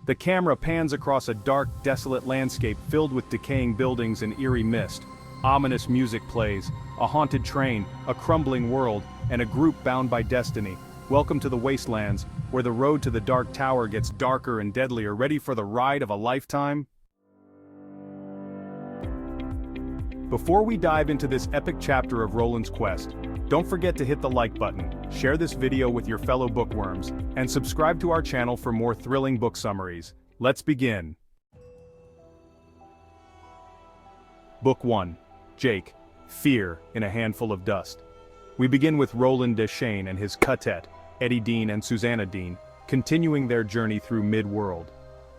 The camera pans across a dark, desolate landscape filled with decaying buildings and eerie mist. Ominous music plays, a haunted train, a crumbling world, and a group bound by destiny. Welcome to the Wastelands, where the road to the Dark Tower gets darker and deadlier. Ready for the ride of a lifetime? Before we dive into this epic chapter of Roland's quest, don't forget to hit the like button, share this video with your fellow bookworms, and subscribe to our channel for more thrilling book summaries. Let's begin. Book 1. Jake, Fear in a Handful of Dust. We begin with Roland Deschain and his quartet, Eddie Dean and Susanna Dean, continuing their journey through Mid-World.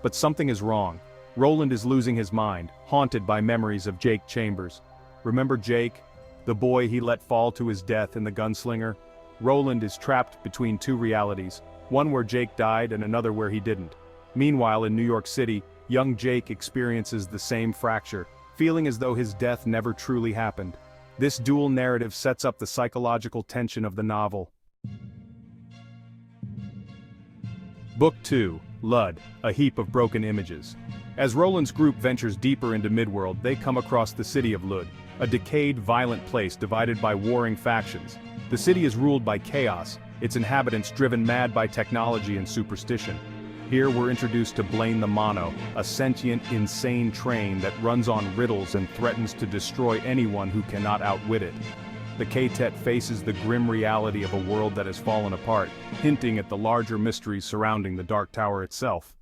But something is wrong. Roland is losing his mind, haunted by memories of Jake Chambers. Remember Jake, the boy he let fall to his death in The Gunslinger? Roland is trapped between two realities, one where Jake died and another where he didn't. Meanwhile, in New York City, young Jake experiences the same fracture, feeling as though his death never truly happened. This dual narrative sets up the psychological tension of the novel. Book 2. Lud, A Heap of Broken Images. As Roland's group ventures deeper into Midworld, they come across the city of Lud, a decayed, violent place divided by warring factions. The city is ruled by chaos, its inhabitants driven mad by technology and superstition. Here we're introduced to Blaine the Mono, a sentient, insane train that runs on riddles and threatens to destroy anyone who cannot outwit it. The quartet faces the grim reality of a world that has fallen apart, hinting at the larger mysteries surrounding the Dark Tower itself.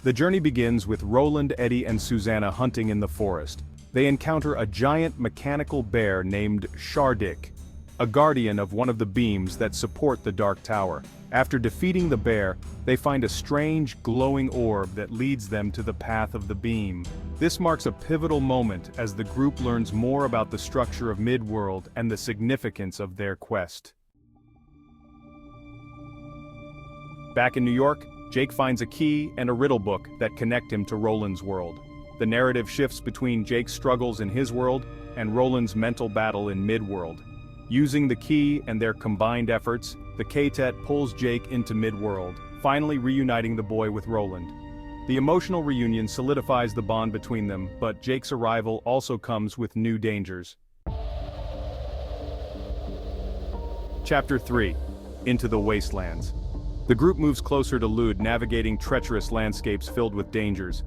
The journey begins with Roland, Eddie, and Susanna hunting in the forest. They encounter a giant mechanical bear named Shardik, a guardian of one of the beams that support the Dark Tower. After defeating the bear, they find a strange, glowing orb that leads them to the path of the beam. This marks a pivotal moment as the group learns more about the structure of Midworld and the significance of their quest. Back in New York, Jake finds a key and a riddle book that connect him to Roland's world. The narrative shifts between Jake's struggles in his world and Roland's mental battle in Midworld. Using the key and their combined efforts, the quartet pulls Jake into Midworld, finally reuniting the boy with Roland. The emotional reunion solidifies the bond between them, but Jake's arrival also comes with new dangers. Chapter 3. Into the Wastelands. The group moves closer to Lud, navigating treacherous landscapes filled with dangers.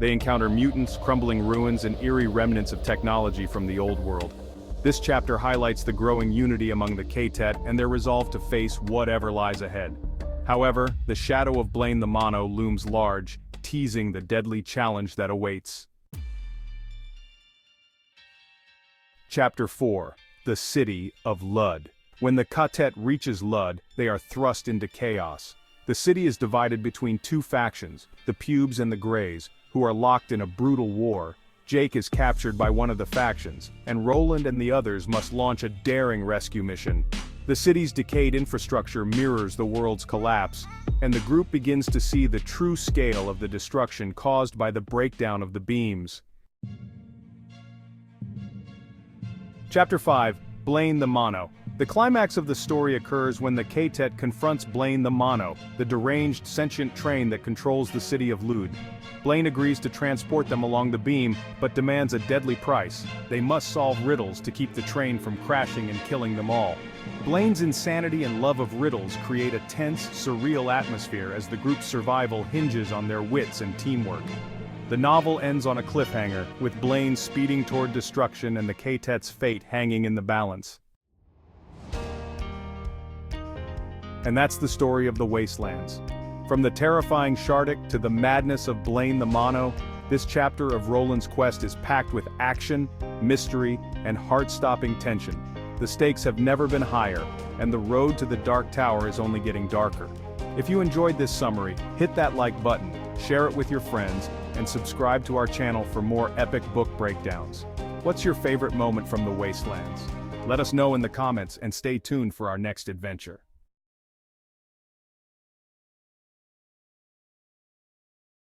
They encounter mutants, crumbling ruins, and eerie remnants of technology from the old world. This chapter highlights the growing unity among the quartet and their resolve to face whatever lies ahead. However, the shadow of Blaine the Mono looms large, teasing the deadly challenge that awaits. Chapter 4. The City of Lud. When the quartet reaches Lud, they are thrust into chaos. The city is divided between two factions, the Pubes and the Greys, who are locked in a brutal war. Jake is captured by one of the factions, and Roland and the others must launch a daring rescue mission. The city's decayed infrastructure mirrors the world's collapse, and the group begins to see the true scale of the destruction caused by the breakdown of the beams. Chapter 5. Blaine the Mono. The climax of the story occurs when the quartet confronts Blaine the Mono, the deranged sentient train that controls the city of Lud. Blaine agrees to transport them along the beam, but demands a deadly price. They must solve riddles to keep the train from crashing and killing them all. Blaine's insanity and love of riddles create a tense, surreal atmosphere as the group's survival hinges on their wits and teamwork. The novel ends on a cliffhanger, with Blaine speeding toward destruction and the quartet's fate hanging in the balance. And that's the story of the Wastelands. From the terrifying Shardik to the madness of Blaine the Mono, this chapter of Roland's quest is packed with action, mystery, and heart-stopping tension. The stakes have never been higher, and the road to the Dark Tower is only getting darker. If you enjoyed this summary, hit that like button, share it with your friends, and subscribe to our channel for more epic book breakdowns. What's your favorite moment from the Wastelands? Let us know in the comments and stay tuned for our next adventure.